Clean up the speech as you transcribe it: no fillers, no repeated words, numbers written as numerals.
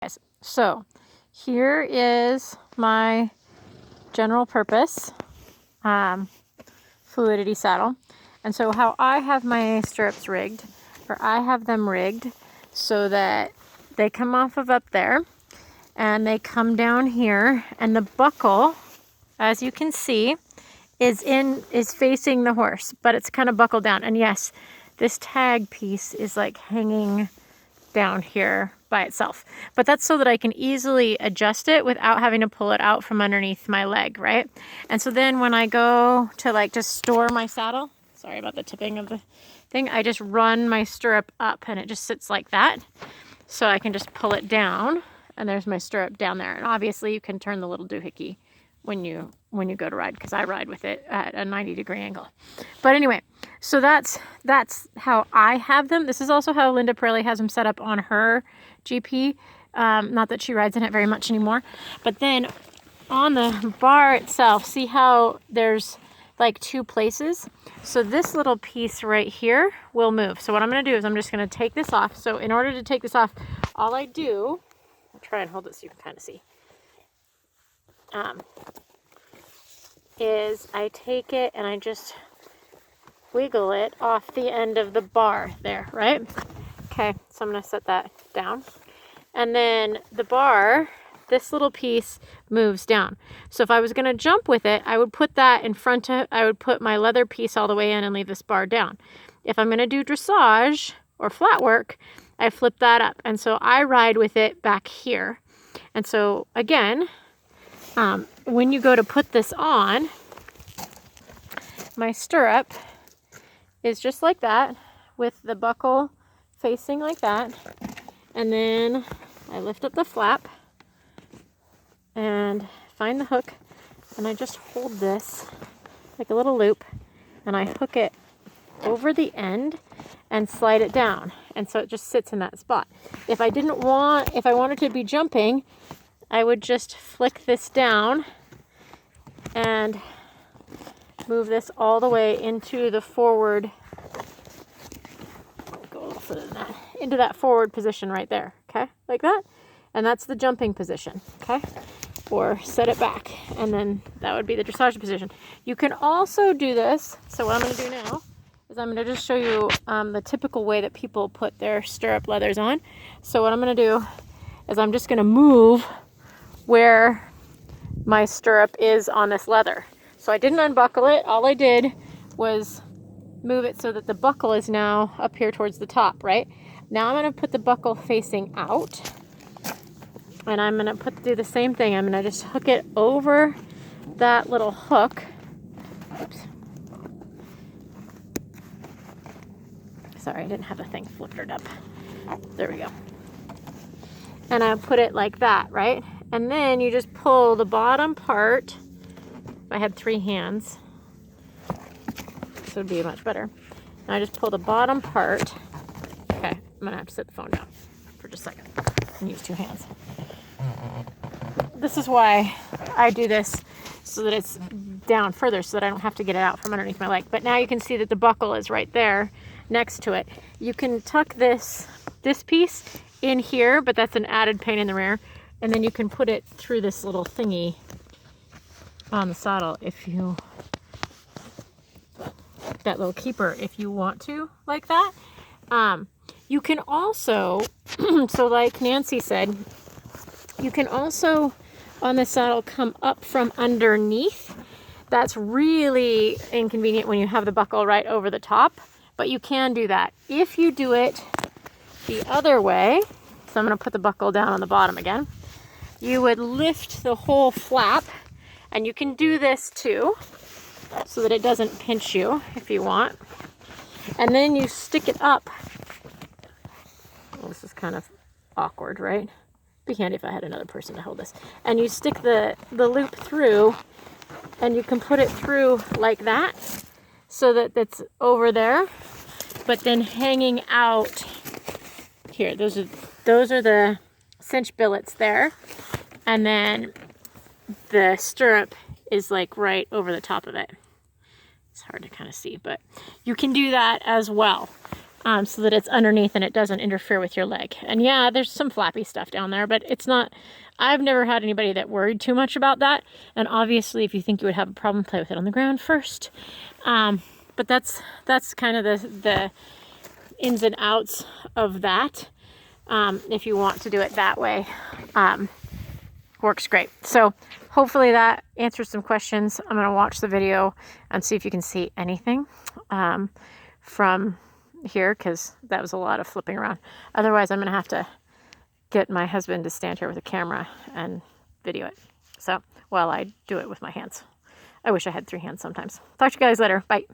Guys, so here is my general purpose Fluidity saddle. And so how I have my stirrups rigged, or I have them rigged so that they come off of up there and they come down here, and the buckle, as you can see, is facing the horse, but it's kind of buckled down. And yes, this tag piece is like hanging down here by itself, but that's so that I can easily adjust it without having to pull it out from underneath my leg, right? And so then when I go to like just store my saddle, sorry about the tipping of the thing, I just run my stirrup up and it just sits like that. So I can just pull it down and there's my stirrup down there. And obviously you can turn the little doohickey when you go to ride, because I ride with it at a 90-degree angle. But anyway, so that's how I have them. This is also how Linda Pirelli has them set up on her GP. Not that she rides in it very much anymore. But then on the bar itself, see how there's like two places? So this little piece right here will move. So what I'm going to do is I'm just going to take this off. So in order to take this off, all I do, I'll try and hold it so you can kind of see, is I take it and I just wiggle it off the end of the bar there, right? Okay, so I'm going to set that down. And then the bar, this little piece moves down. So if I was going to jump with it, I would put that in front of, I would put my leather piece all the way in and leave this bar down. If I'm going to do dressage or flat work, I flip that up. And so I ride with it back here. And so again, when you go to put this on, my stirrup is just like that with the buckle facing like that. And then I lift up the flap and find the hook, and I just hold this like a little loop and I hook it over the end and slide it down. And so it just sits in that spot. If I wanted to be jumping, I would just flick this down and move this all the way into the forward, go a little further than that, into that forward position right there, okay, like that. And that's the jumping position, okay, or set it back, and then that would be the dressage position. You can also do this, so what I'm going to do now is I'm going to just show you the typical way that people put their stirrup leathers on. So what I'm going to do is I'm just going to move where my stirrup is on this leather. So I didn't unbuckle it. All I did was move it so that the buckle is now up here towards the top, right? Now I'm going to put the buckle facing out, and I'm going to do the same thing. I'm going to just hook it over that little hook. Oops. Sorry, I didn't have the thing flickered up. There we go. And I put it like that, right? And then you just pull the bottom part. If I had 3 hands, this would be much better. And I just pull the bottom part. Okay, I'm gonna have to set the phone down for just a second and use 2 hands. This is why I do this, so that it's down further, so that I don't have to get it out from underneath my leg. But now you can see that the buckle is right there next to it. You can tuck this piece in here, but that's an added pain in the rear. And then you can put it through this little thingy on the saddle that little keeper, if you want to, like that. You can also, so like Nancy said, you can also on the saddle come up from underneath. That's really inconvenient when you have the buckle right over the top, but you can do that. If you do it the other way, so I'm going to put the buckle down on the bottom again, you would lift the whole flap, and you can do this too, so that it doesn't pinch you if you want. And then you stick it up. Well, this is kind of awkward, right? Be handy if I had another person to hold this. And you stick the loop through, and you can put it through like that, so that it's over there, but then hanging out here. Those are the cinch billets there. And then the stirrup is like right over the top of it. It's hard to kind of see, but you can do that as well. so that it's underneath and it doesn't interfere with your leg. And yeah, there's some flappy stuff down there, but it's not, I've never had anybody that worried too much about that. And obviously, if you think you would have a problem, play with it on the ground first. But that's kind of the ins and outs of that. If you want to do it that way, works great. So hopefully that answers some questions. I'm going to watch the video and see if you can see anything from here, because that was a lot of flipping around. Otherwise, I'm going to have to get my husband to stand here with a camera and video it. So while I do it with my hands. I wish I had 3 hands sometimes. Talk to you guys later. Bye.